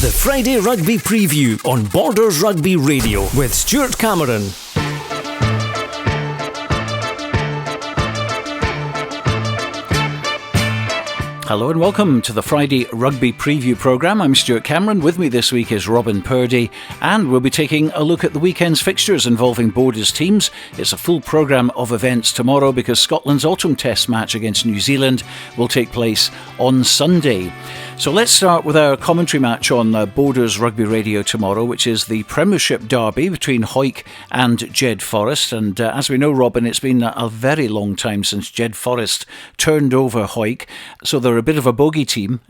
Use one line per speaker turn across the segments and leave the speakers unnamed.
The Friday Rugby Preview on Borders Rugby Radio with Stuart Cameron.
Hello and welcome to the Friday Rugby Preview programme. I'm Stuart Cameron. With me this week is Robin Purdie, and we'll be taking a look at the weekend's fixtures involving Borders teams. It's a full programme of events tomorrow because Scotland's autumn test match against New Zealand will take place on Sunday. So let's start with our commentary match on Borders Rugby Radio tomorrow, which is the Premiership derby between Hawick and Jedforest. And as we know, Robin, it's been a very long time since Jedforest turned over Hawick. So they're a bit of a bogey team,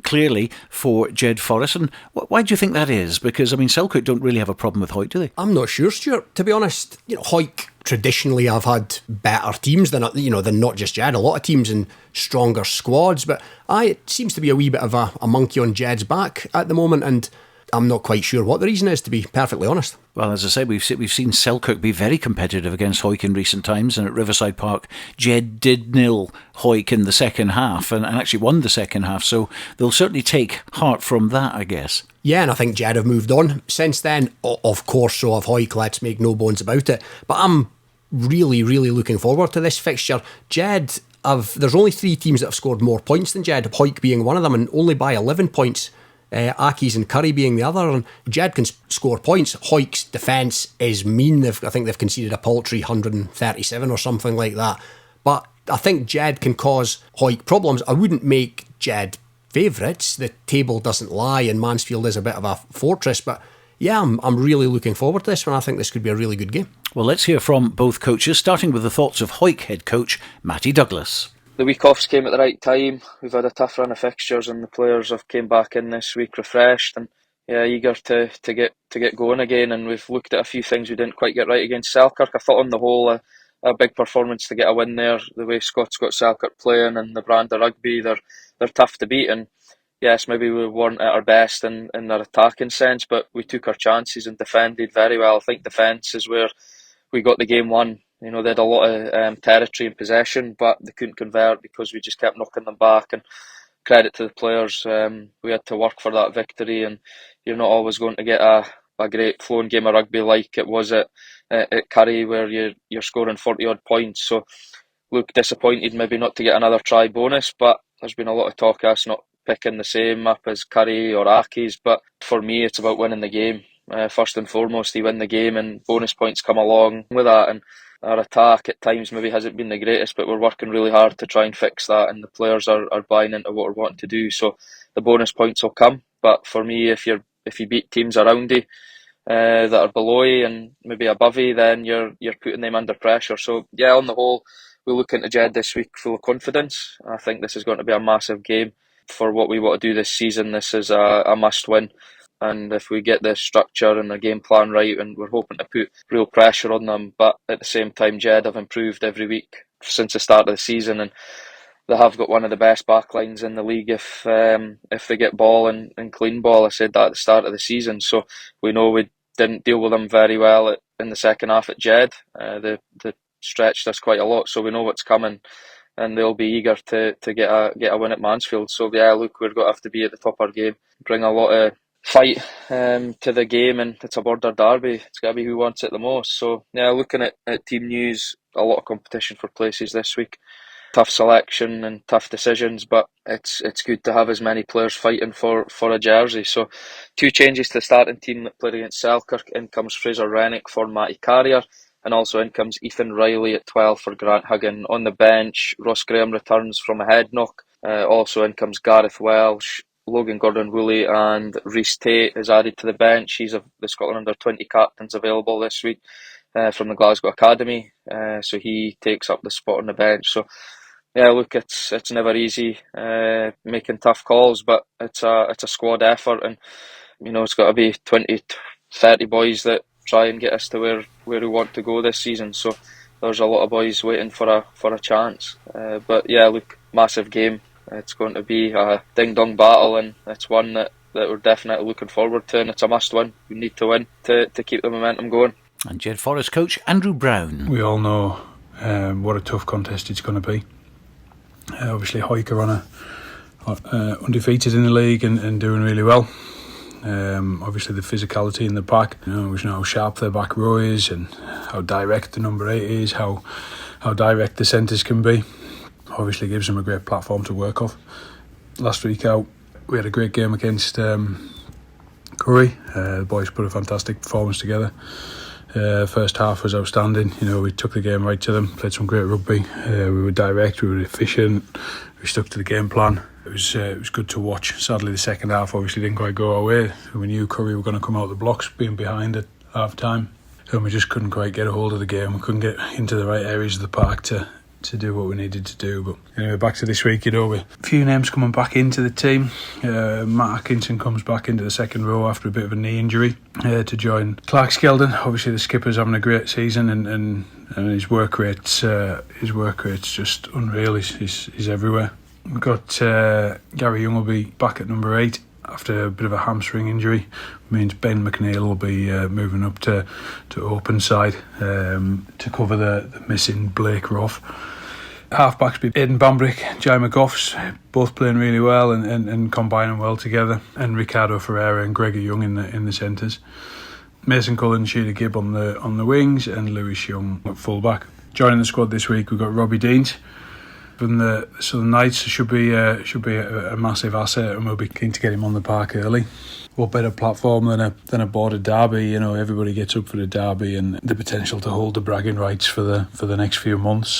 clearly, for Jedforest. And why do you think that is? Because, I mean, Selkirk don't really have a problem with Hawick, do they?
I'm not sure, Stuart. To be honest, Hawick traditionally have had better teams than not just Jed. A lot of teams in stronger squads, but it seems to be a wee bit of a monkey on Jed's back at the moment, and I'm not quite sure what the reason is, to be perfectly honest.
Well, as I said, we've seen Selkirk be very competitive against Hawick in recent times, and at Riverside Park, Jed did nil Hawick in the second half and actually won the second half, so they'll certainly take heart from that, I guess.
Yeah, and I think Jed have moved on since then. Of course, so have Hawick, let's make no bones about it. But I'm really, really looking forward to this fixture. There's only 3 teams that have scored more points than Jed, Hawick being one of them, and only by 11 points. Accies and Curry being the other, and Jed can score points. Hawick's defence is mean. I think they've conceded a paltry 137 or something like that. But I think Jed can cause Hawick problems. I wouldn't make Jed favourites. The table doesn't lie, and Mansfield is a bit of a fortress. But yeah, I'm really looking forward to this one. I think this could be a really good game.
Well, let's hear from both coaches, starting with the thoughts of Hawick head coach Matty Douglas.
The week offs came at the right time. We've had a tough run of fixtures, and the players have came back in this week refreshed and eager to get going again. And we've looked at a few things we didn't quite get right against Selkirk. I thought on the whole a big performance to get a win there. The way Scott's got Selkirk playing and the brand of rugby, they're tough to beat. And yes, maybe we weren't at our best in our attacking sense, but we took our chances and defended very well. I think defence is where we got the game won. They had a lot of territory and possession, but they couldn't convert because we just kept knocking them back. And credit to the players, we had to work for that victory, and you're not always going to get a great flowing game of rugby like it was at Currie, where you're scoring 40 odd points. So look, disappointed maybe not to get another try bonus, but there's been a lot of talk us not picking the same up as Currie or Accies. But for me, it's about winning the game. First and foremost, you win the game, and bonus points come along with that. And our attack at times maybe hasn't been the greatest, but we're working really hard to try and fix that, and the players are buying into what we're wanting to do. So the bonus points will come. But for me, if you beat teams around you that are below you and maybe above you, then you're putting them under pressure. So yeah, on the whole, we look into Jed this week full of confidence. I think this is going to be a massive game for what we want to do this season. This is a must win. And if we get the structure and the game plan right, and we're hoping to put real pressure on them, but at the same time, Jed have improved every week since the start of the season, and they have got one of the best backlines in the league if they get ball and clean ball. I said that at the start of the season, so we know we didn't deal with them very well in the second half at Jed. They stretched us quite a lot, so we know what's coming, and they'll be eager to get a win at Mansfield. So yeah, look, we're going to have to be at the top of our game, bring a lot of fight to the game, and it's a border derby. It's got to be who wants it the most. So yeah, looking at team news, a lot of competition for places this week. Tough selection and tough decisions, but it's good to have as many players fighting for a jersey. So 2 changes to the starting team that played against Selkirk. In comes Fraser Rennick for Matty Carrier, and also in comes Ethan Riley at 12 for Grant Huggan. On the bench, Ross Graham returns from a head knock. Also in comes Gareth Welsh, Logan Gordon-Woolley, and Rhys Tate is added to the bench. He's the Scotland under-20 captains available this week from the Glasgow Academy, so he takes up the spot on the bench. So yeah, look, it's never easy making tough calls, but it's a squad effort, and it's got to be 20-30 boys that try and get us to where we want to go this season. So there's a lot of boys waiting for a chance. But yeah, look, massive game. It's going to be a ding-dong battle, and it's one that we're definitely looking forward to, and it's a must-win. We need to win to keep the momentum going.
And Jedforest coach Andrew Brown.
We all know what a tough contest it's going to be. Obviously, Hawick are undefeated in the league and doing really well. Obviously the physicality in the pack, we know how sharp their back row is and how direct the number 8 is, how direct the centres can be. Obviously gives them a great platform to work off. Last week out, we had a great game against Curry. The boys put a fantastic performance together. First half was outstanding. We took the game right to them, played some great rugby. We were direct, we were efficient, we stuck to the game plan. It was good to watch. Sadly, the second half obviously didn't quite go our way. We knew Curry were going to come out the blocks, being behind at half time, and we just couldn't quite get a hold of the game. We couldn't get into the right areas of the park to do what we needed to do. But anyway, back to this week, with a few names coming back into the team. Matt Atkinson comes back into the second row after a bit of a knee injury to join Clark Skeldon. Obviously the skipper's having a great season and his work rate's just unreal. He's everywhere. We've got Gary Young will be back at number 8 after a bit of a hamstring injury. Means Ben McNeil will be moving up to open side to cover the missing Blake Roth. Halfbacks be Aidan Bambrick, Jai McGoffs, both playing really well and combining well together, and Ricardo Ferreira and Gregor Young in the centres. Mason Cullen, Sheila Gibb on the wings, and Lewis Young at fullback. Joining the squad this week, we've got Robbie Deans from the Southern Knights. Should be a massive asset, and we'll be keen to get him on the park early. What better platform than a border derby? Everybody gets up for the derby and the potential to hold the bragging rights for the next few months.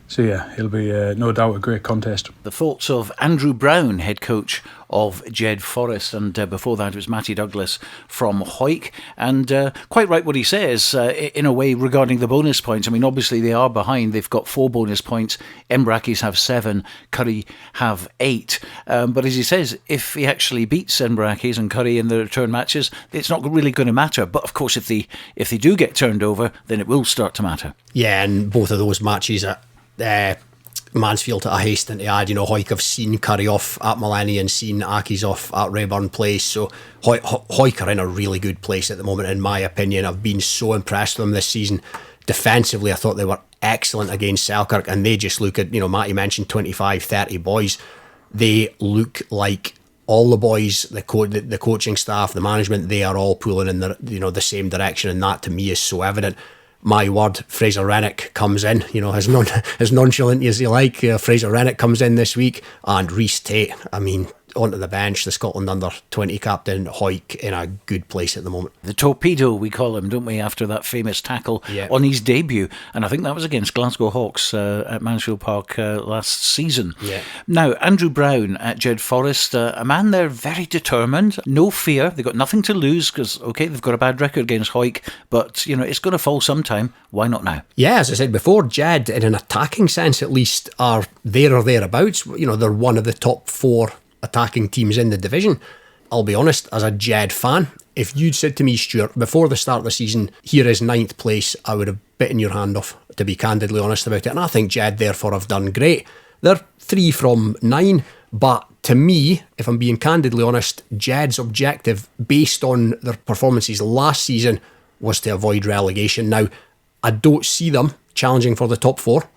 So yeah, it'll be no doubt a great contest.
The thoughts of Andrew Brown, head coach of Jedforest, and before that it was Matty Douglas from Hawick, and quite right what he says in a way regarding the bonus points. I mean, obviously they are behind. They've got 4 bonus points. Embrackis have 7, Curry have 8. But as he says, if he actually beats Embrackis and Curry in the return matches, it's not really going to matter. But of course, if they do get turned over, then it will start to matter.
Yeah, and both of those matches Mansfield, I hasten to add, Hawick have seen Curry off at Millennium and seen Aki's off at Rayburn Place, so Hawick are in a really good place at the moment, in my opinion. I've been so impressed with them this season. Defensively, I thought they were excellent against Selkirk, and they just look at, Matty mentioned 25-30 boys. They look like all the boys, the coaching staff, the management, they are all pulling in the same direction, and that to me is so evident. My word, Fraser Rennick comes in, as nonchalant as you like. Fraser Rennick comes in this week, and Rhys Tate, onto the bench, the Scotland under-20 captain. Hawick in a good place at the moment. The
torpedo, we call him, don't we, after that famous tackle on his debut. And I think that was against Glasgow Hawks at Mansfield Park last season. Yeah. Now, Andrew Brown at Jedforest, a man there very determined, no fear. They've got nothing to lose because, they've got a bad record against Hawick, but, it's going to fall sometime. Why not now? Yeah, as I said before, Jed, in an attacking sense at least, are there or thereabouts. They're one of the top 4 attacking teams in the division. I'll be honest, as a Jed fan, if you'd said to me, Stuart, before the start of the season, here is 9th place, I would have bitten your hand off, to be candidly honest about it. And I think Jed therefore have done great. They're 3 from 9, but to me, if I'm being candidly honest, Jed's objective based on their performances last season was to avoid relegation. Now, I don't see them challenging for the top 4,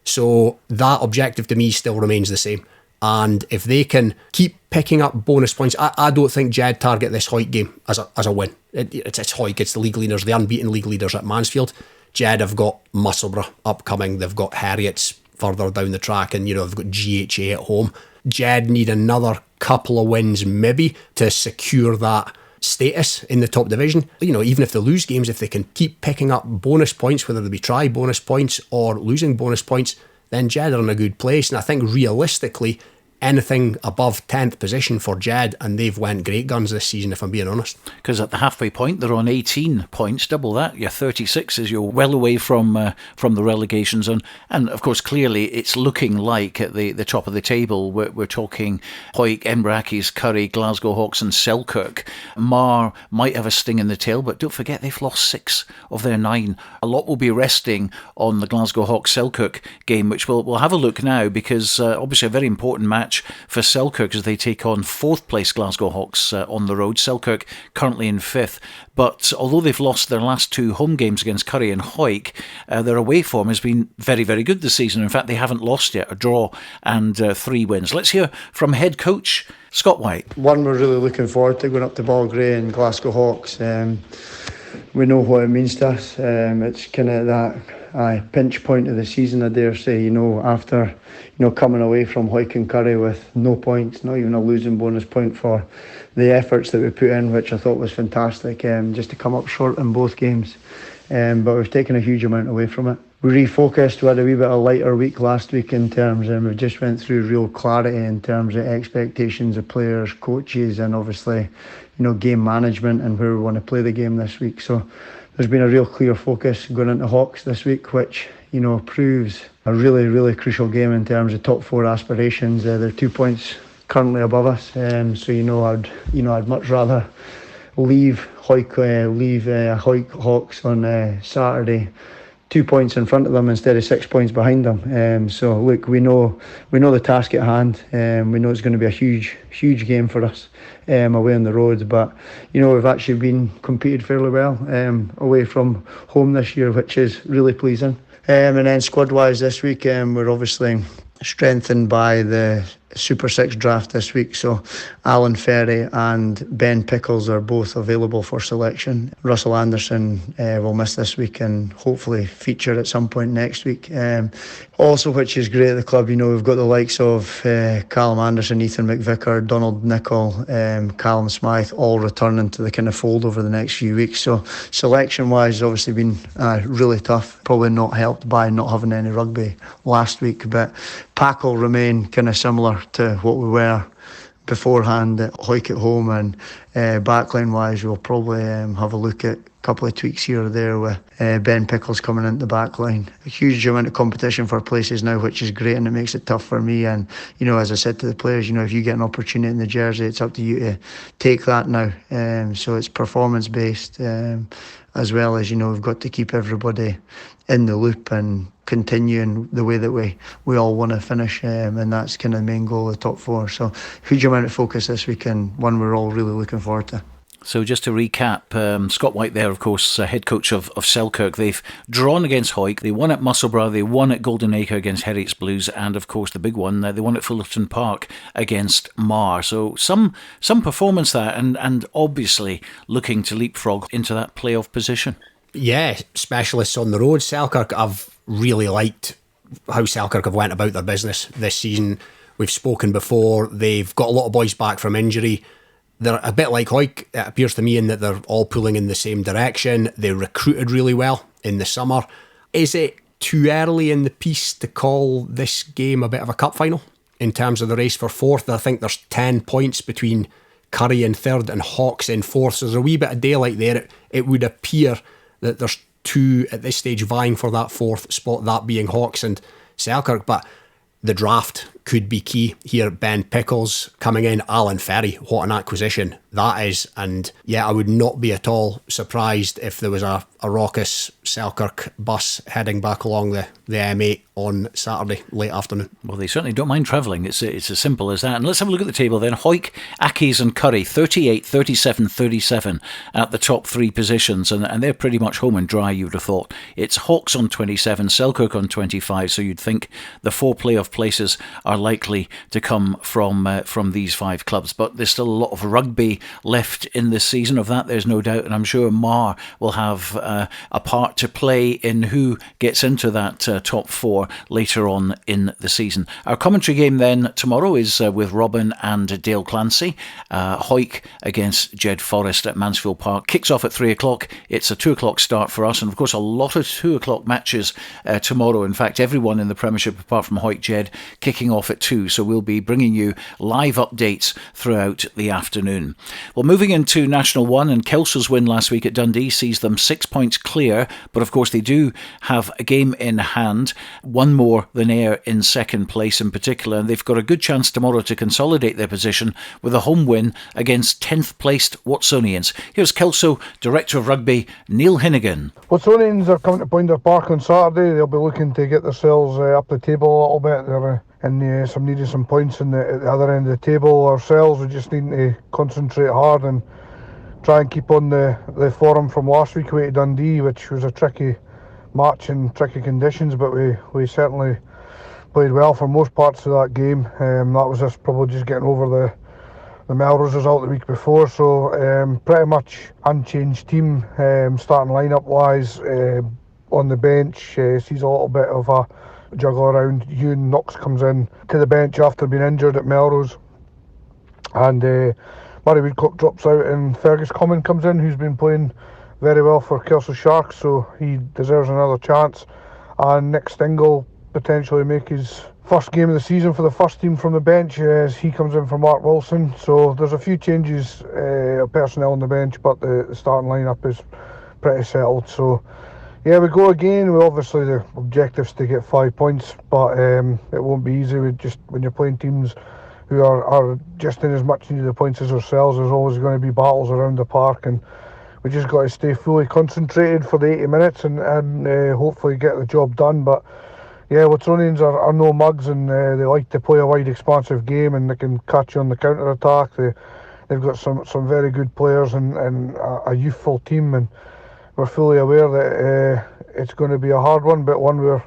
so that objective to me still remains the same. And if they can keep picking up bonus points, I don't think Jed target this Hawick game as a win. It's Hawick, it's the league leaders, the unbeaten league leaders at Mansfield. Jed have got Musselburgh upcoming, they've got Heriots further down the track, and they've got GHA at home. Jed need another couple of wins maybe to secure that status in the top division. Even if they lose games, if they can keep picking up bonus points, whether they be try bonus points or losing bonus points, then Jed are in a good place. And I think realistically, anything above 10th position for Jed, and they've went great guns this season, if I'm being honest. Because at the halfway point, they're on 18 points, double that. You're 36 as you're well away from the relegation zone. And of course, clearly, it's looking like at the top of the table, we're talking Hawick, Embrackis, Curry, Glasgow Hawks and Selkirk. Mar might have a sting in the tail, but don't forget they've lost 6 of their 9. A lot will be resting on the Glasgow Hawks Selkirk game, which we'll have a look now, because obviously a very important match match for Selkirk as they take on 4th place Glasgow Hawks on the road. Selkirk currently in 5th. But although they've lost their last 2 home games against Currie and Hawick, their away form has been very, very good this season. In fact, they haven't lost yet, a draw and 3 wins. Let's hear from head coach Scott White.
One, we're really looking forward to going up to Ballgrey and Glasgow Hawks. We know what it means to us. It's kind of that pinch point of the season, I dare say, after coming away from Hawick and Currie with no points, not even a losing bonus point for the efforts that we put in, which I thought was fantastic, just to come up short in both games. But we've taken a huge amount away from it. We refocused. We had a wee bit of a lighter week last week in terms, and we just went through real clarity in terms of expectations of players, coaches, and obviously, game management and where we want to play the game this week. So there's been a real clear focus going into Hawks this week, which proves a really, really crucial game in terms of top 4 aspirations. They're 2 points currently above us, so I'd much rather leave Hawick Hawks on Saturday 2 points in front of them instead of 6 points behind them. So look, we know the task at hand. We know it's going to be a huge game for us away on the road. But we've actually been competed fairly well away from home this year, which is really pleasing. And then squad-wise this week, we're obviously strengthened by the Super 6 draft this week, so Alan Ferry and Ben Pickles are both available for selection. Russell Anderson will miss this week and hopefully feature at some point next week. Also, which is great at the club, we've got the likes of Callum Anderson, Ethan McVicker, Donald Nicholl, Callum Smythe all returning to the kind of fold over the next few weeks. So selection wise, obviously been really tough, probably not helped by not having any rugby last week, but pack will remain kind of similar to what we were beforehand at Hawick at home, and backline wise we'll probably have a look at a couple of tweaks here or there with Ben Pickles coming into the backline. A huge amount of competition for places now, which is great, and it makes it tough for me. And as I said to the players, if you get an opportunity in the jersey, it's up to you to take that now. So it's performance based, as well as we've got to keep everybody in the loop and continuing the way that we all want to finish, and that's kind of the main goal of the top 4. So huge amount of focus this week, and one we're all really looking forward to.
So just to recap, Scott White there, of course, head coach of Selkirk. They've drawn against Hawick, they won at Musselburgh, they won at Golden Acre against Herriot's Blues, and of course the big one, they won at Fullerton Park against Mar. So some performance there, and obviously looking to leapfrog into that playoff position.
Yeah, specialists on the road. Selkirk, I've really liked how Selkirk have went about their business this season. We've spoken before, they've got a lot of boys back from injury. They're a bit like Hawick, it appears to me, in that they're all pulling in the same direction. They recruited really well in the summer. Is it too early in the piece to call this game a bit of a cup final in terms of the race for 4th? I think there's 10 points between Currie in 3rd and Hawks in 4th, so there's a wee bit of daylight there. It would appear that there's 2 at this stage vying for that 4th spot, that being Hawks and Selkirk. But the draft could be key here. Ben Pickles coming in, Alan Ferry, what an acquisition that is. And yeah, I would not be at all surprised if there was a raucous Selkirk bus heading back along the M8 on Saturday late afternoon.
Well, they certainly don't mind travelling. It's as simple as that. And let's have a look at the table then. Hawick, Accies and Currie, 38, 37, 37 at the top 3 positions, and they're pretty much home and dry, you would have thought. It's Hawks on 27, Selkirk on 25, so you'd think the 4 playoff places are likely to come from these 5 clubs. But there's still a lot of rugby left in this season, of that there's no doubt, and I'm sure Mar will have a part to play in who gets into that top 4 later on in the season. Our commentary game then tomorrow is with Robin and Dale Clancy. Hawick against Jedforest at Mansfield Park. Kicks off at 3 o'clock. It's a 2 o'clock start for us, and of course a lot of 2 o'clock matches tomorrow. In fact, everyone in the Premiership apart from Hawick Jed kicking off at 2, so we'll be bringing you live updates throughout the afternoon. Well, moving into National 1, and Kelso's win last week at Dundee sees them 6 points clear, but of course they do have a game in hand, one more than Ayr in second place in particular, and they've got a good chance tomorrow to consolidate their position with a home win against 10th placed Watsonians. Here's Kelso Director of Rugby Neil Hinnigan.
Watsonians are coming to Pointer Park on Saturday. They'll be looking to get themselves up the table a little bit. They're and some needed some points at the other end of the table. Ourselves, we just need to concentrate hard and try and keep on the form from last week away to Dundee, which was a tricky match in tricky conditions, but we certainly played well for most parts of that game. That was us probably just getting over the Melrose result the week before, so pretty much unchanged team. Starting lineup wise, on the bench, sees a little bit of a juggle around. Ewan Knox comes in to the bench after being injured at Melrose, and Murray Woodcock drops out and Fergus Common comes in, who's been playing very well for Kelso Sharks, so he deserves another chance. And Nick Stingle potentially make his first game of the season for the first team from the bench as he comes in for Mark Wilson. So there's a few changes of personnel on the bench, but the starting lineup is pretty settled. So yeah, we go again. Obviously the objective's to get 5 points, but it won't be easy. When you're playing teams who are just in as much need of the points as ourselves, there's always going to be battles around the park, and we just got to stay fully concentrated for the 80 minutes and hopefully get the job done. But yeah, Watsonians are no mugs, and they like to play a wide, expansive game, and they can catch you on the counter attack. They've got some very good players and a youthful team, and we're fully aware that it's going to be a hard one, but one we're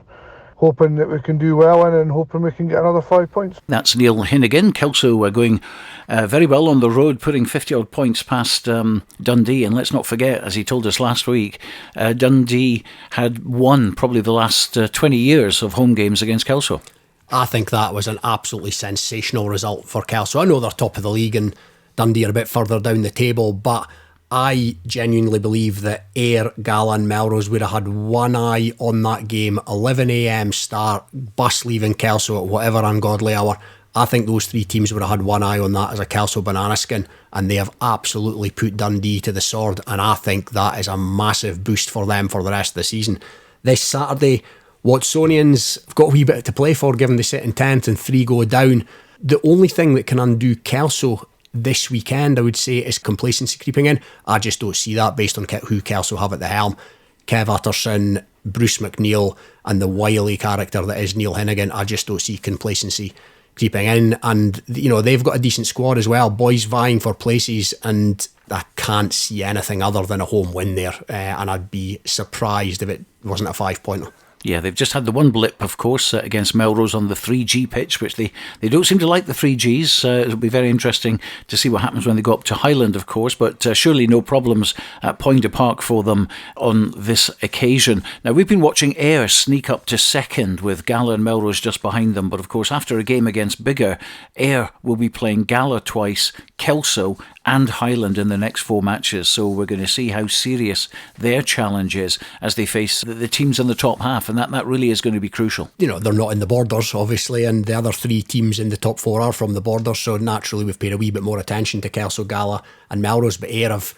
hoping that we can do well in and hoping we can get another 5 points.
That's Neil Hinnigan. Kelso going very well on the road, putting 50-odd points past Dundee. And let's not forget, as he told us last week, Dundee had won probably the last 20 years of home games against Kelso.
I think that was an absolutely sensational result for Kelso. I know they're top of the league and Dundee are a bit further down the table, but I genuinely believe that Ayr, Gala and Melrose would have had one eye on that game. 11 a.m. start, bus leaving Kelso at whatever ungodly hour. I think those three teams would have had one eye on that as a Kelso banana skin, and they have absolutely put Dundee to the sword, and I think that is a massive boost for them for the rest of the season. This Saturday, Watsonians have got a wee bit to play for, given they sit in 10th and 3 go down. The only thing that can undo Kelso this weekend, I would say, is complacency creeping in. I just don't see that based on who Kelso have at the helm. Kev Utterson, Bruce McNeil and the wily character that is Neil Hinnigan. I just don't see complacency creeping in, and they've got a decent squad as well, boys vying for places, and I can't see anything other than a home win there, and I'd be surprised if it wasn't a 5-pointer.
Yeah, they've just had the one blip, of course, against Melrose on the 3G pitch, which they don't seem to like the 3Gs. It'll be very interesting to see what happens when they go up to Highland, of course, but surely no problems at Poynter Park for them on this occasion. Now, we've been watching Ayr sneak up to second with Gala and Melrose just behind them, but of course, after a game against Biggar, Ayr will be playing Gala twice, Kelso and Highland in the next 4 matches, so we're going to see how serious their challenge is as they face the teams in the top half, and that really is going to be crucial.
They're not in the Borders, obviously, and the other 3 teams in the top 4 are from the Borders, so naturally we've paid a wee bit more attention to Kelso, Gala and Melrose, but Ayr have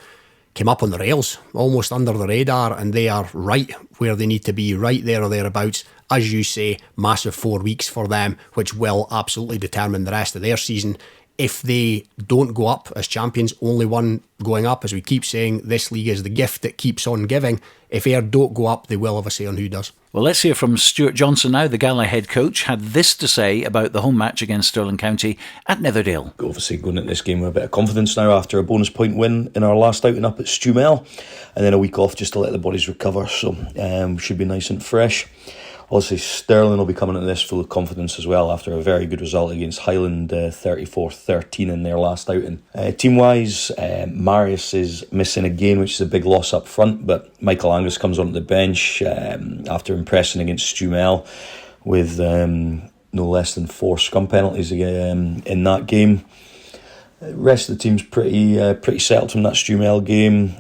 came up on the rails, almost under the radar, and they are right where they need to be, right there or thereabouts. As you say, massive 4 weeks for them, which will absolutely determine the rest of their season. If they don't go up as champions, only one going up, as we keep saying, this league is the gift that keeps on giving. If Ayr don't go up, they will have a say on who does.
Well, let's hear from Stuart Johnson now. The Gala head coach had this to say about the home match against Stirling County at Netherdale.
Obviously going into this game with a bit of confidence now after a bonus point win in our last outing up at Stumel, and then a week off just to let the bodies recover, so should be nice and fresh. Obviously, Stirling will be coming into this full of confidence as well after a very good result against Highland, 34-13 in their last outing. Team-wise, Marius is missing again, which is a big loss up front, but Michael Angus comes onto the bench after impressing against Stumel with no less than 4 scrum penalties in that game. The rest of the team's pretty settled from that Stumel game.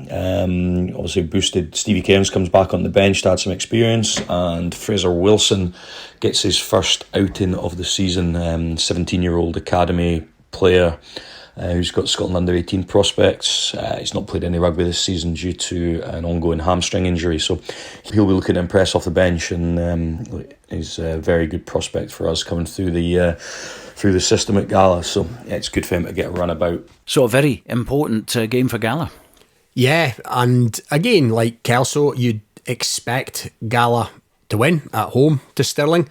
Obviously boosted. Stevie Cairns comes back on the bench to add some experience, and Fraser Wilson gets his first outing of the season. 17-year-old academy player who's got Scotland under-18 prospects. He's not played any rugby this season due to an ongoing hamstring injury, so he'll be looking to impress off the bench, and he's a very good prospect for us coming through the system at Gala, so it's good for him to get a run about.
So a very important game for Gala.
Yeah, and again, like Kelso, you'd expect Gala to win at home to Stirling.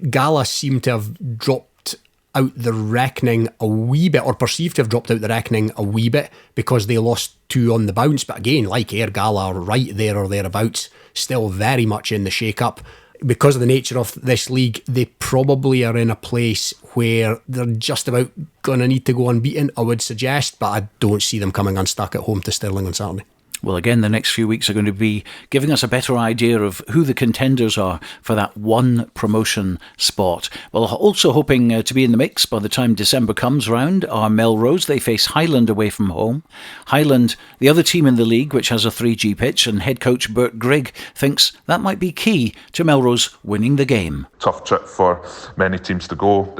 Gala seemed to have dropped out the reckoning a wee bit, or perceived to have dropped out the reckoning a wee bit, because they lost 2 on the bounce. But again, like Ayr, Gala are right there or thereabouts, still very much in the shake-up. Because of the nature of this league, they probably are in a place where they're just about going to need to go unbeaten, I would suggest, but I don't see them coming unstuck at home to Stirling on Saturday.
Well, again, the next few weeks are going to be giving us a better idea of who the contenders are for that one promotion spot. Well, also hoping to be in the mix by the time December comes round are Melrose. They face Highland away from home. Highland, the other team in the league, which has a 3G pitch, and head coach Bert Grigg thinks that might be key to Melrose winning the game.
Tough trip for many teams to go.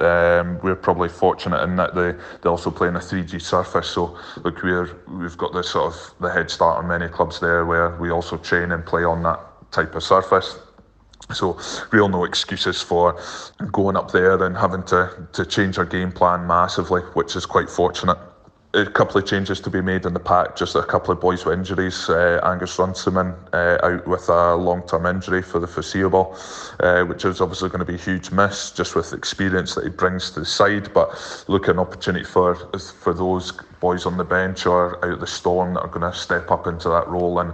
We're probably fortunate in that they also play in a 3G surface, so look, we've got this sort of the head start on many clubs there, where we also train and play on that type of surface. So real no excuses for going up there and having to change our game plan massively, which is quite fortunate. A couple of changes to be made in the pack, just a couple of boys with injuries. Angus Runciman out with a long-term injury for the foreseeable, which is obviously going to be a huge miss, just with the experience that he brings to the side. But look, an opportunity for those boys on the bench or out of the Storm that are going to step up into that role and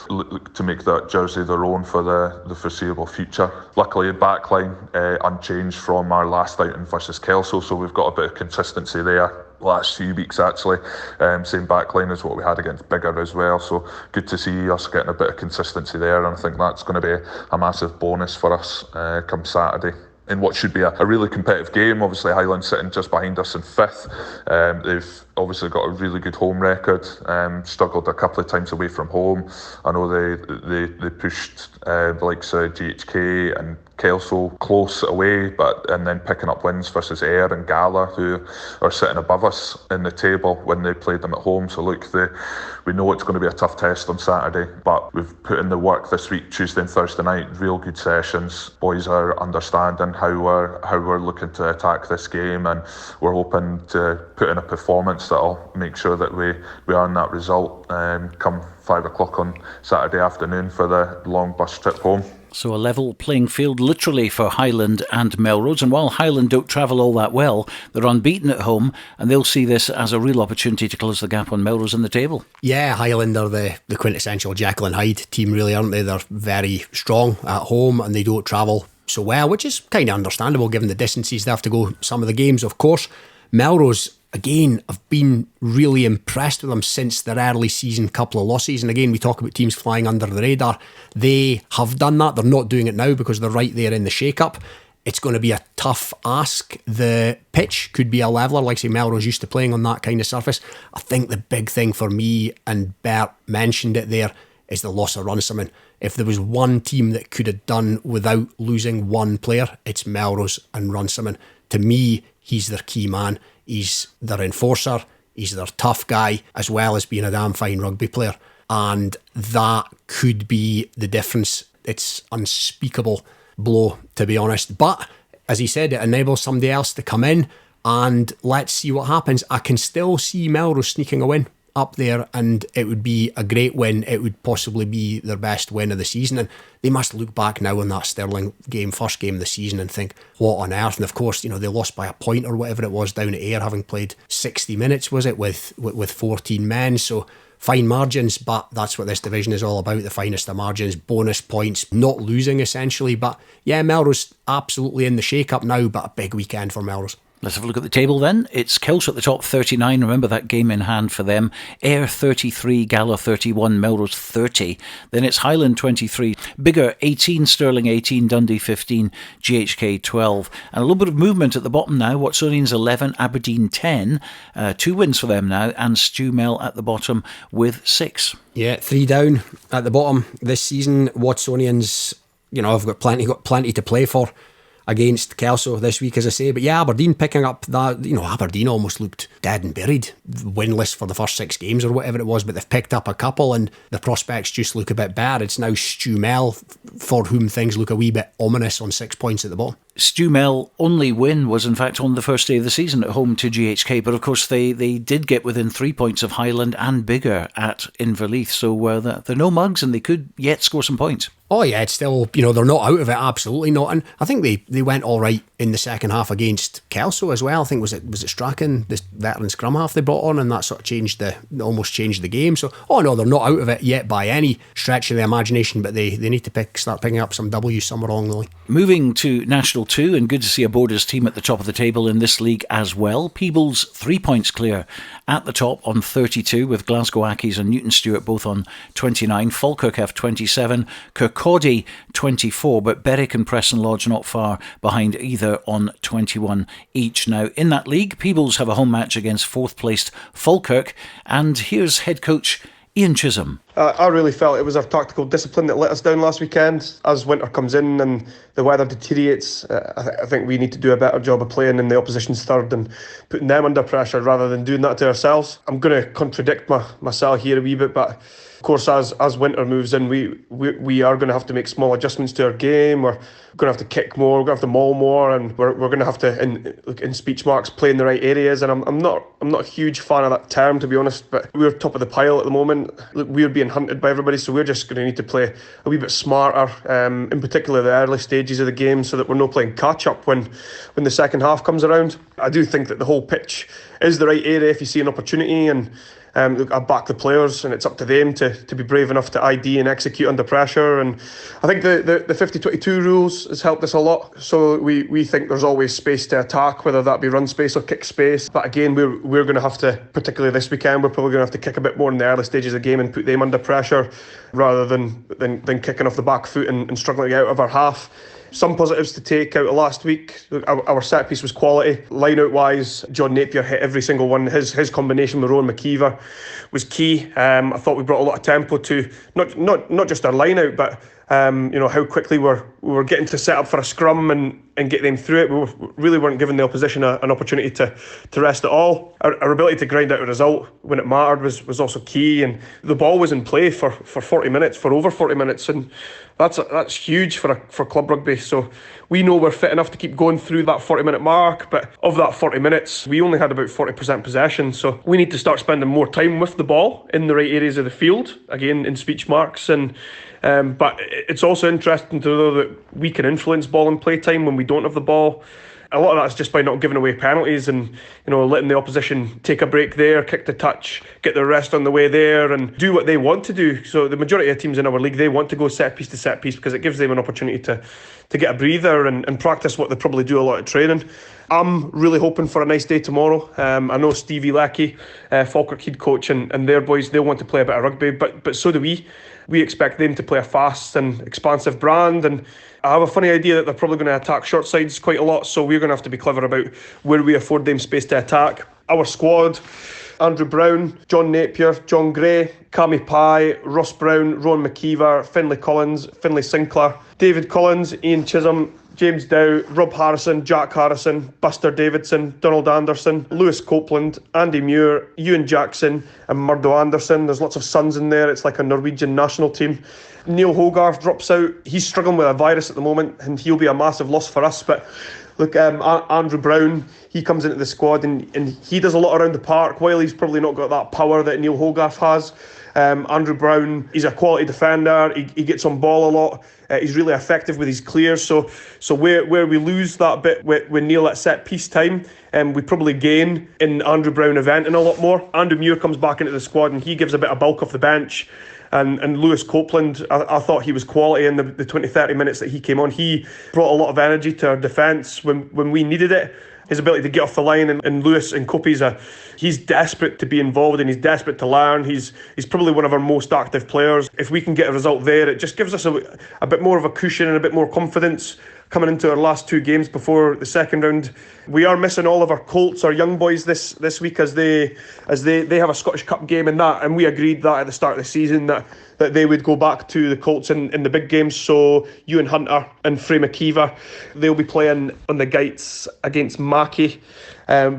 look to make that jersey their own for the foreseeable future. Luckily, backline unchanged from our last outing versus Kelso, so we've got a bit of consistency there. Last few weeks actually, same backline as what we had against Biggar as well, so good to see us getting a bit of consistency there, and I think that's going to be a massive bonus for us come Saturday in what should be a really competitive game. Obviously Highland sitting just behind us in 5th. They've obviously got a really good home record, struggled a couple of times away from home. I know they pushed the likes of GHK and Kelso close away, and then picking up wins versus Ayr and Gala, who are sitting above us in the table when they played them at home. So look, we know it's going to be a tough test on Saturday, but we've put in the work this week, Tuesday and Thursday night, real good sessions. Boys are understanding how we're looking to attack this game, and we're hoping to put in a performance that'll make sure that we earn that result come 5 o'clock on Saturday afternoon for the long bus trip home.
So a level playing field literally for Highland and Melrose. And while Highland don't travel all that well, they're unbeaten at home, and they'll see this as a real opportunity to close the gap on Melrose in the table.
Yeah, Highland are the quintessential Jekyll and Hyde team, really, aren't they? They're very strong at home and they don't travel so well, which is kind of understandable given the distances they have to go some of the games, of course. Melrose, again, I've been really impressed with them since their early season couple of losses. And again, we talk about teams flying under the radar. They have done that. They're not doing it now because they're right there in the shake-up. It's going to be a tough ask. The pitch could be a leveller, like say Melrose used to playing on that kind of surface. I think the big thing for me, and Bert mentioned it there, is the loss of Runciman. If there was one team that could have done without losing one player, it's Melrose and Runciman. To me, he's their key man. He's their enforcer, he's their tough guy, as well as being a damn fine rugby player. And that could be the difference. It's unspeakable blow, to be honest. But, as he said, it enables somebody else to come in, and let's see what happens. I can still see Melrose sneaking a win up there, and it would be a great win. It would possibly be their best win of the season, and they must look back now on that Stirling game, first game of the season, and think, what on earth? And of course, they lost by a point or whatever it was down at Ayr, having played 60 minutes, was it, with 14 men. So fine margins, but that's what this division is all about, the finest of margins, bonus points, not losing essentially. But yeah, Melrose absolutely in the shake-up now, but a big weekend for Melrose.
Let's have a look at the table then. It's Kelso at the top, 39. Remember that game in hand for them. Ayr 33, Gala 31, Melrose 30. Then it's Highland 23, Biggar 18, Stirling 18, Dundee 15, GHK 12. And a little bit of movement at the bottom now. Watsonians 11, Aberdeen 10. 2 wins for them now. And Stewmel at the bottom with 6.
Yeah, 3 down at the bottom this season. Watsonians, have got plenty to play for against Kelso this week, as I say. But yeah, Aberdeen picking up that, Aberdeen almost looked dead and buried, winless for the first 6 games or whatever it was, but they've picked up a couple and the prospects just look a bit bad. It's now Stewmel, for whom things look a wee bit ominous, on 6 points at the bottom.
Stewmel only win was in fact on the first day of the season at home to GHK, but of course they did get within 3 points of Highland and bigger at Inverleith, so they're no mugs and they could yet score some points.
Oh yeah, it's still, they're not out of it, absolutely not. And I think they went all right in the second half against Kelso as well. I think was it Strachan, this veteran scrum half they brought on, and that sort of almost changed the game. So, no, they're not out of it yet by any stretch of the imagination, but they need to start picking up some W's somewhere along the line.
Moving to National 2, and good to see a Borders team at the top of the table in this league as well. Peebles 3 points clear at the top on 32, with Glasgow Accies and Newton Stewart both on 29. Falkirk have 27, Kirkcaldy 24, but Berwick and Preston Lodge not far behind either on 21 each. Now, in that league, Peebles have a home match against fourth placed Falkirk, and here's head coach Ian Chisholm.
I really felt it was our tactical discipline that let us down last weekend. As winter comes in and the weather deteriorates, I think we need to do a better job of playing in the opposition's third and putting them under pressure rather than doing that to ourselves. I'm going to contradict myself here a wee bit, but of course as winter moves in, we are going to have to make small adjustments to our game. We're going to have to kick more, we're going to have to maul more, and we're going to have to, in speech marks, play in the right areas. And I'm not a huge fan of that term, to be honest, but we're top of the pile at the moment. We're being hunted by everybody, so we're just going to need to play a wee bit smarter, in particular the early stages of the game, so that we're not playing catch up when the second half comes around. I do think that the whole pitch is the right area if you see an opportunity, and I back the players, and it's up to them to be brave enough to ID and execute under pressure. And I think the 50-22 rules has helped us a lot. So we think there's always space to attack, whether that be run space or kick space. But again, we're going to have to, particularly this weekend, we're probably going to have to kick a bit more in the early stages of the game and put them under pressure rather than kicking off the back foot and struggling out of our half. Some positives to take out of last week. Our set piece was quality. Line out wise, John Napier hit every single one. His combination with Rowan McKeever was key. I thought we brought a lot of tempo to not just our line out, but how quickly we were getting to set up for a scrum and get them through it. We really weren't giving the opposition an opportunity to rest at all. Our ability to grind out a result when it mattered was also key, and the ball was in play for 40 minutes, for over 40 minutes, and that's huge for club rugby. So we know we're fit enough to keep going through that 40-minute mark, but of that 40 minutes, we only had about 40% possession. So we need to start spending more time with the ball in the right areas of the field, again in speech marks. But it's also interesting to know that we can influence ball and play time when we don't have the ball. A lot of that's just by not giving away penalties and letting the opposition take a break there, kick the touch, get the rest on the way there, and do what they want to do. So the majority of teams in our league, they want to go set piece to set piece because it gives them an opportunity to get a breather and practice what they probably do a lot of training. I'm really hoping for a nice day tomorrow. I know Stevie Leckie, Falkirk head coach, and their boys, they'll want to play a bit of rugby, but so do we. We expect them to play a fast and expansive brand, and I have a funny idea that they're probably going to attack short sides quite a lot, so we're going to have to be clever about where we afford them space to attack. Our squad: Andrew Brown, John Napier, John Gray, Cammy Pye, Ross Brown, Rowan McKeever, Finlay Collins, Finlay Sinclair, David Collins, Ian Chisholm, James Dow, Rob Harrison, Jack Harrison, Buster Davidson, Donald Anderson, Lewis Copeland, Andy Muir, Ewan Jackson and Murdo Anderson. There's lots of sons in there. It's like a Norwegian national team. Neil Hogarth drops out. He's struggling with a virus at the moment and he'll be a massive loss for us. But look, Andrew Brown, he comes into the squad and he does a lot around the park. While he's probably not got that power that Neil Hogarth has, Andrew Brown, he's a quality defender. He gets on ball a lot. He's really effective with his clears. So where we lose that bit with Neil at set piece time, we probably gain in Andrew Brown eventing a lot more. Andrew Muir comes back into the squad and he gives a bit of bulk off the bench. And Lewis Copeland, I thought he was quality in the 20-30 minutes that he came on. He brought a lot of energy to our defence when we needed it. His ability to get off the line, and Lewis and Copey's he's desperate to be involved and he's desperate to learn. He's probably one of our most active players. If we can get a result there, it just gives us a bit more of a cushion and a bit more confidence coming into our last two games before the second round. We are missing all of our Colts, our young boys this week as they have a Scottish Cup game and we agreed that at the start of the season that they would go back to the Colts in the big games. So Ewan Hunter and Frey McKeever, they'll be playing on the Gates against Mackay.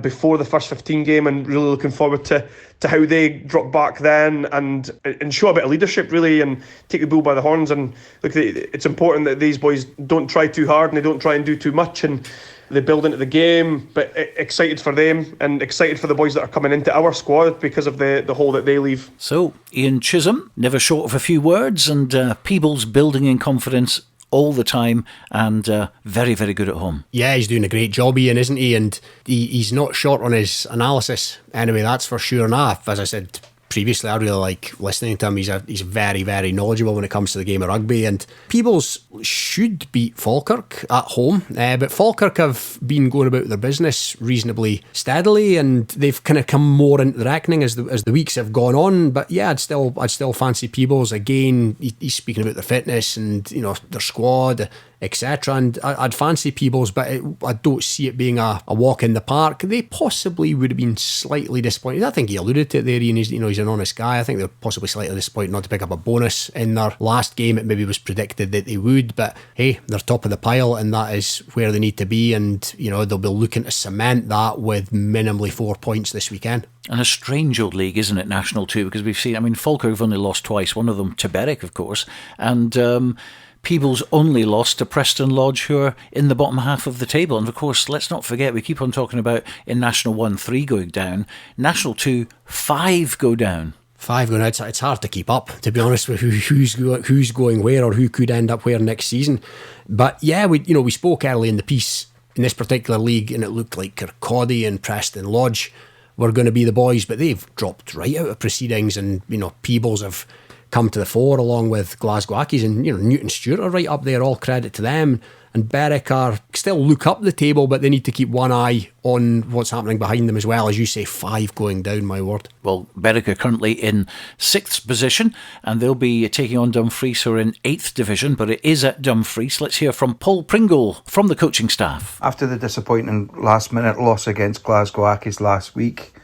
before the first 15 game, and really looking forward to how they drop back then and show a bit of leadership really and take the bull by the horns. And look, it's important that these boys don't try too hard and they don't try and do too much, and they build into the game, but excited for them and excited for the boys that are coming into our squad because of the hole that they leave.
So, Ian Chisholm, never short of a few words, and Peebles building in confidence all the time, and very, very good at home.
Yeah, he's doing a great job, Ian, isn't he? And he's not short on his analysis. Anyway, that's for sure enough. As I said previously, I really like listening to him. He's very, very knowledgeable when it comes to the game of rugby. And Peebles should beat Falkirk at home, but Falkirk have been going about their business reasonably steadily, and they've kind of come more into the reckoning as the weeks have gone on. But yeah, I'd still fancy Peebles again. He's speaking about their fitness and their squad, etc. And I'd fancy Peebles, but I don't see it being a walk in the park. They possibly would have been slightly disappointed. I think he alluded to it there, Ian. He's an honest guy. I think they're possibly slightly disappointed not to pick up a bonus in their last game. It maybe was predicted that they would, but hey, they're top of the pile, and that is where they need to be. And they'll be looking to cement that with minimally 4 points this weekend.
And a strange old league, isn't it, National 2? Because we've seen, Falkirk have only lost twice, one of them to Berwick, of course, and Peebles only lost to Preston Lodge, who are in the bottom half of the table. And of course, let's not forget, we keep on talking about in National 1, 3 going down. National 2, 5 go down.
5 going out. It's hard to keep up, to be honest, with who's going where or who could end up where next season. But yeah, we spoke early in the piece in this particular league, and it looked like Kirkcaldy and Preston Lodge were going to be the boys, but they've dropped right out of proceedings, and Peebles have come to the fore along with Glasgow Accies, and Newton Stuart are right up there, all credit to them. And Berwick are still look up the table, but they need to keep one eye on what's happening behind them as well. As you say, 5 going down, my word.
Well, Berwick are currently in 6th position, and they'll be taking on Dumfries, who are in 8th division, but it is at Dumfries. Let's hear from Paul Pringle from the coaching staff.
After the disappointing last-minute loss against Glasgow Accies last week,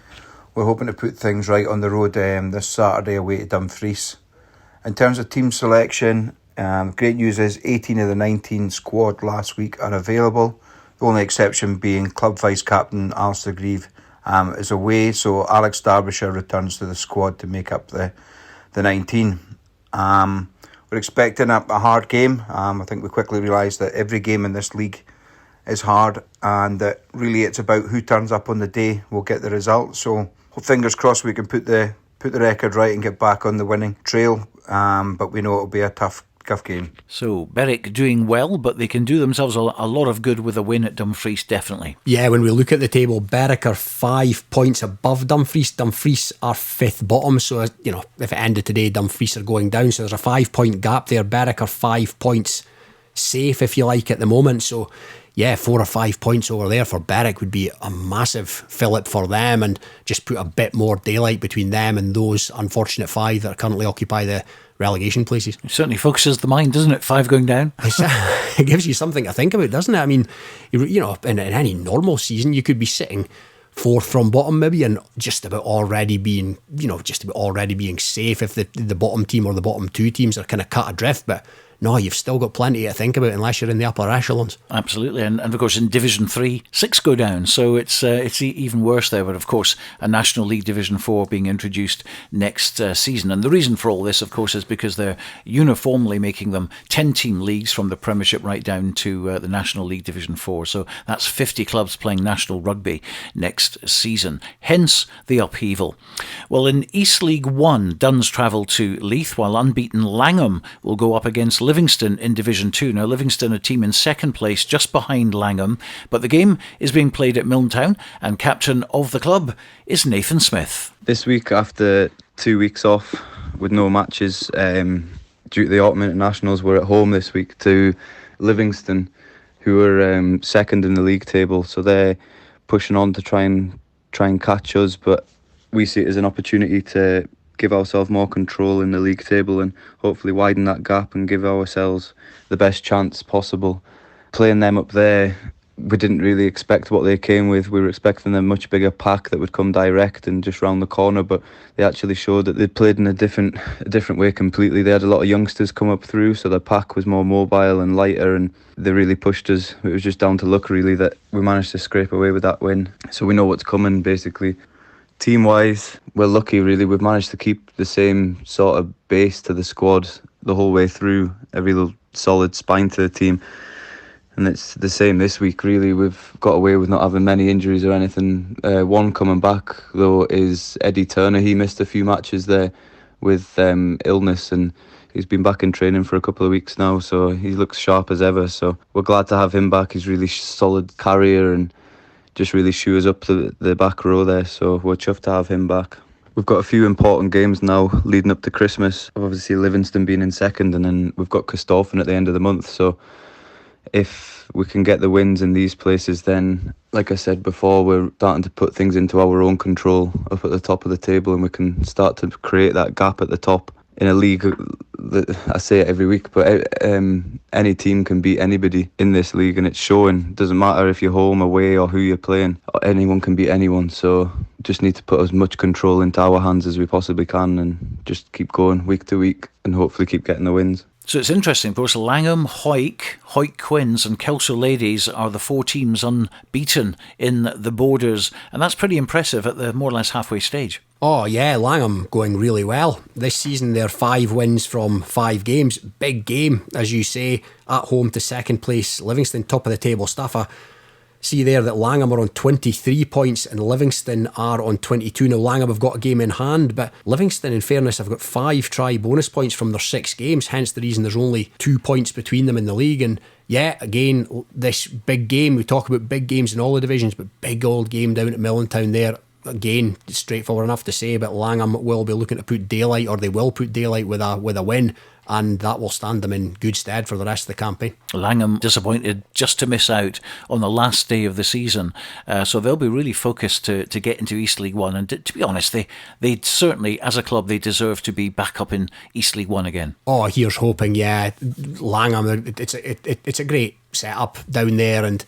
we're hoping to put things right on the road this Saturday away to Dumfries. In terms of team selection, great news is 18 of the 19 squad last week are available. The only exception being club vice-captain Alistair Grieve is away, so Alex Derbyshire returns to the squad to make up the 19. We're expecting a hard game. I think we quickly realised that every game in this league is hard, and that really it's about who turns up on the day will get the result. So fingers crossed we can put the record right and get back on the winning trail. But we know it'll be a tough game.
So Berwick doing well, but they can do themselves a lot of good with a win at Dumfries, definitely.
Yeah, when we look at the table, Berwick are 5 points above Dumfries. Dumfries are 5th bottom, so if it ended today, Dumfries are going down. So there's a 5-point gap there. Berwick are 5 points safe, if you like, at the moment. So yeah, 4 or 5 points over there for Berwick would be a massive fillip for them, and just put a bit more daylight between them and those unfortunate 5 that currently occupy the relegation places.
It certainly focuses the mind, doesn't it? 5 going down.
It gives you something to think about, doesn't it? In any normal season, you could be sitting 4th from bottom maybe, and just about already being safe if the bottom team or the bottom 2 teams are kind of cut adrift. But no, you've still got plenty to think about unless you're in the upper echelons.
Absolutely, and of course in Division 3, 6 go down, so it's even worse there. But of course, a National League Division 4 being introduced next season, and the reason for all this, of course, is because they're uniformly making them 10-team leagues from the Premiership right down to the National League Division 4. So that's 50 clubs playing National Rugby next season. Hence the upheaval. Well, in East League 1, Duns travel to Leith, while unbeaten Langholm will go up against Livingston in Division 2. Now, Livingston, a team in 2nd place, just behind Langholm, but the game is being played at Milntown, and captain of the club is Nathan Smith.
This week, after 2 weeks off with no matches due to the autumn internationals, we're at home this week to Livingston, who are 2nd in the league table, so they're pushing on to try and catch us, but we see it as an opportunity to give ourselves more control in the league table and hopefully widen that gap and give ourselves the best chance possible. Playing them up there we didn't really expect what they came with. We were expecting a much bigger pack that would come direct and just round the corner, but they actually showed that they'd played in a different way completely. They had a lot of youngsters come up through, so the pack was more mobile and lighter, and they really pushed us. It was just down to luck, really, that we managed to scrape away with that win. So we know what's coming, basically. Team-wise, we're lucky, really. We've managed to keep the same sort of base to the squad the whole way through, a real solid spine to the team. And it's the same this week, really. We've got away with not having many injuries or anything. One coming back, though, is Eddie Turner. He missed a few matches there with illness, and he's been back in training for a couple of weeks now, so he looks sharp as ever. So we're glad to have him back. He's really solid carrier and just really shoes up to the back row there, so we're chuffed to have him back. We've got a few important games now leading up to Christmas. Obviously Livingston being in second, and then we've got Corstorphine at the end of the month. So if we can get the wins in these places, then, like I said before, we're starting to put things into our own control up at the top of the table, and we can start to create that gap at the top. In a league, I say it every week, but any team can beat anybody in this league, and it's showing. Doesn't matter if you're home, away, or who you're playing. Anyone can beat anyone, so just need to put as much control into our hands as we possibly can, and just keep going week to week, and hopefully keep getting the wins.
So it's interesting, of course, Langholm, Hawick Quins and Kelso Ladies are the 4 teams unbeaten in the Borders, and that's pretty impressive at the more or less halfway stage.
Oh yeah, Langholm going really well. This season they're 5 wins from 5 games. Big game, as you say, at home to second place Livingston, top of the table stuff. See there that Langholm are on 23 points and Livingston are on 22. Now Langholm have got a game in hand, but Livingston, in fairness, have got 5 try bonus points from their 6 games, hence the reason there's only 2 points between them in the league. And yeah, again, this big game, we talk about big games in all the divisions, but big old game down at Millentown there. Again, it's straightforward enough to say, but Langholm will be looking to put daylight, or they will put daylight with a win, and that will stand them in good stead for the rest of the campaign.
Langholm disappointed just to miss out on the last day of the season, so they'll be really focused to get into East League One, and to be honest, they certainly, as a club, they deserve to be back up in East League One again.
Oh, here's hoping. Yeah, Langholm, it's a great setup down there, and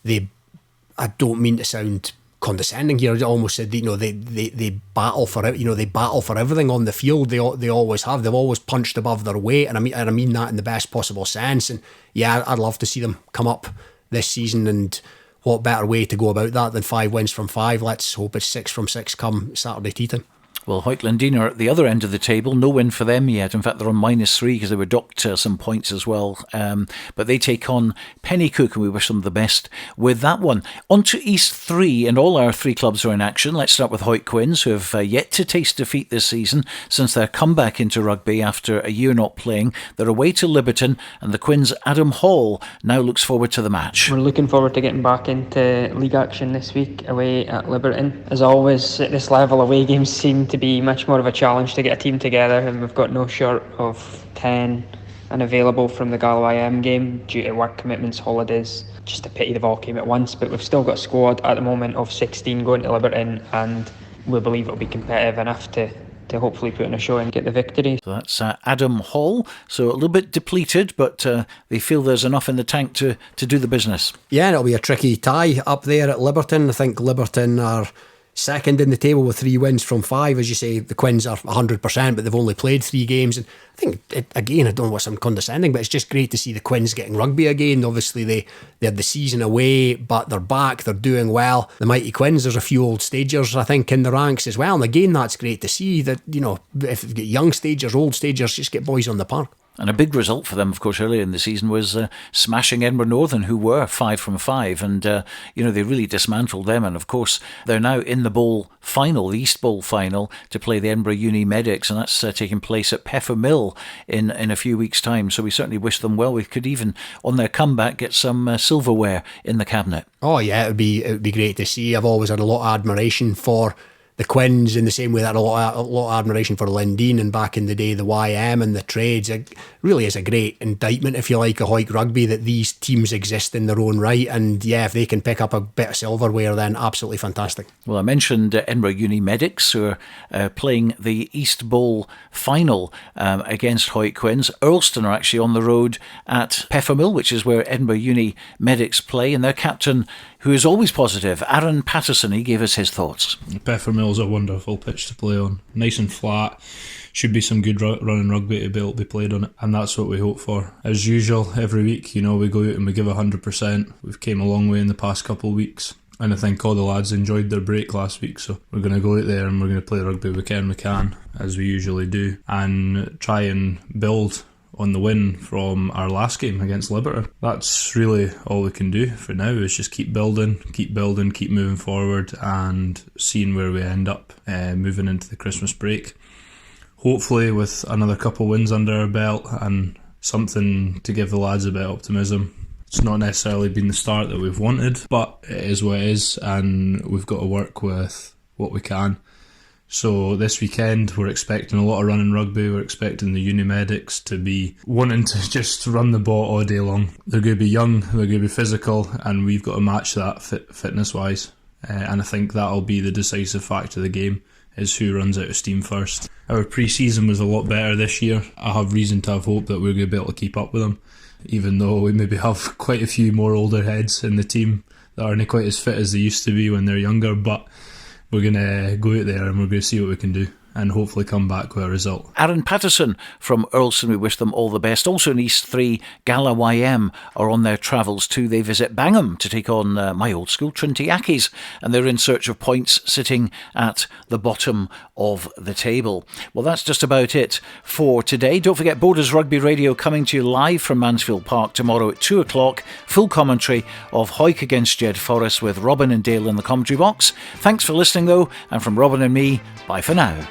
I don't mean to sound condescending here. I almost said, they battle for it. They battle for everything on the field. They always have. They've always punched above their weight, and I mean that in the best possible sense. And yeah, I'd love to see them come up this season. And what better way to go about that than 5 wins from 5? Let's hope it's 6 from 6 come Saturday tea time.
Well, Hoytlandine are at the other end of the table. No win for them yet. In fact, they're on -3 because they were docked some points as well. But they take on Pennycook, and we wish them the best with that one. On to East 3, and all our 3 clubs are in action. Let's start with Hawick Quins, who have yet to taste defeat this season since their comeback into rugby after a year not playing. They're away to Liberton, and the Quins' Adam Hall now looks forward to the match.
We're looking forward to getting back into league action this week away at Liberton. As always, at this level, away games seem to be much more of a challenge to get a team together, and we've got no short of 10 unavailable from the Gala IM game due to work commitments, holidays. Just a pity they've all came at once, but we've still got a squad at the moment of 16 going to Liberton, and we believe it'll be competitive enough to hopefully put in a show and get the victory.
So that's Adam Hall, so a little bit depleted, but they feel there's enough in the tank to do the business.
Yeah, and it'll be a tricky tie up there at Liberton. I think Liberton are second in the table with 3 wins from 5. As you say, the Quins are 100%, but they've only played 3 games. And I think, again, I don't know what's I'm condescending, but it's just great to see the Quins getting rugby again. Obviously, they had the season away, but they're back, they're doing well. The mighty Quins, there's a few old stagers, I think, in the ranks as well. And again, that's great to see that, if you've got young stagers, old stagers, just get boys on the park.
And a big result for them, of course, earlier in the season was smashing Edinburgh Northern, who were 5 from 5. And, they really dismantled them. And, of course, they're now in the bowl final, the East Bowl final, to play the Edinburgh Uni Medics. And that's taking place at Peffer Mill in a few weeks' time. So we certainly wish them well. We could even, on their comeback, get some silverware in the cabinet.
Oh, yeah, it would be great to see. I've always had a lot of admiration for the Quins, in the same way that a lot of admiration for Lindeen and back in the day the YM and the Trades. It really is a great indictment, if you like, of Hawick Rugby, that these teams exist in their own right, and yeah, if they can pick up a bit of silverware, then absolutely fantastic.
Well, I mentioned Edinburgh Uni Medics, who are playing the East Bowl final against Hawick Quins. Earlston are actually on the road at Peffermill, which is where Edinburgh Uni Medics play, and their captain, who is always positive, Aaron Patterson, he gave us his thoughts.
Peffermill's a wonderful pitch to play on, nice and flat. Should be some good running rugby to be able to be played on it, and that's what we hope for. As usual, every week, we go out and we give 100%. We've came a long way in the past couple of weeks, and I think all the lads enjoyed their break last week, so we're going to go out there and we're going to play rugby we can, as we usually do, and try and build on the win from our last game against Liberty. That's really all we can do for now, is just keep building, keep moving forward, and seeing where we end up moving into the Christmas break. Hopefully with another couple wins under our belt and something to give the lads a bit of optimism. It's not necessarily been the start that we've wanted, but it is what it is, and we've got to work with what we can. So this weekend we're expecting a lot of running rugby. We're expecting the Uni Medics to be wanting to just run the ball all day long. They're going to be young, they're going to be physical, and we've got to match that fitness wise. And I think that'll be the decisive factor of the game, is who runs out of steam first. Our pre-season was a lot better this year. I have reason to have hope that we're going to be able to keep up with them, even though we maybe have quite a few more older heads in the team that aren't quite as fit as they used to be when they're younger, but we're going to go out there and we're going to see what we can do and hopefully come back with a result.
Aaron Patterson from Earlston, we wish them all the best. Also in East 3, Gala YM are on their travels too. They visit Bangham to take on my old school Trinity Ackies, and they're in search of points, sitting at the bottom of the table. Well, that's just about it for today. Don't forget, Borders Rugby Radio coming to you live from Mansfield Park tomorrow at 2 o'clock. Full commentary of Hawick against Jedforest with Robin and Dale in the commentary box. Thanks for listening though, and from Robin and me, bye for now.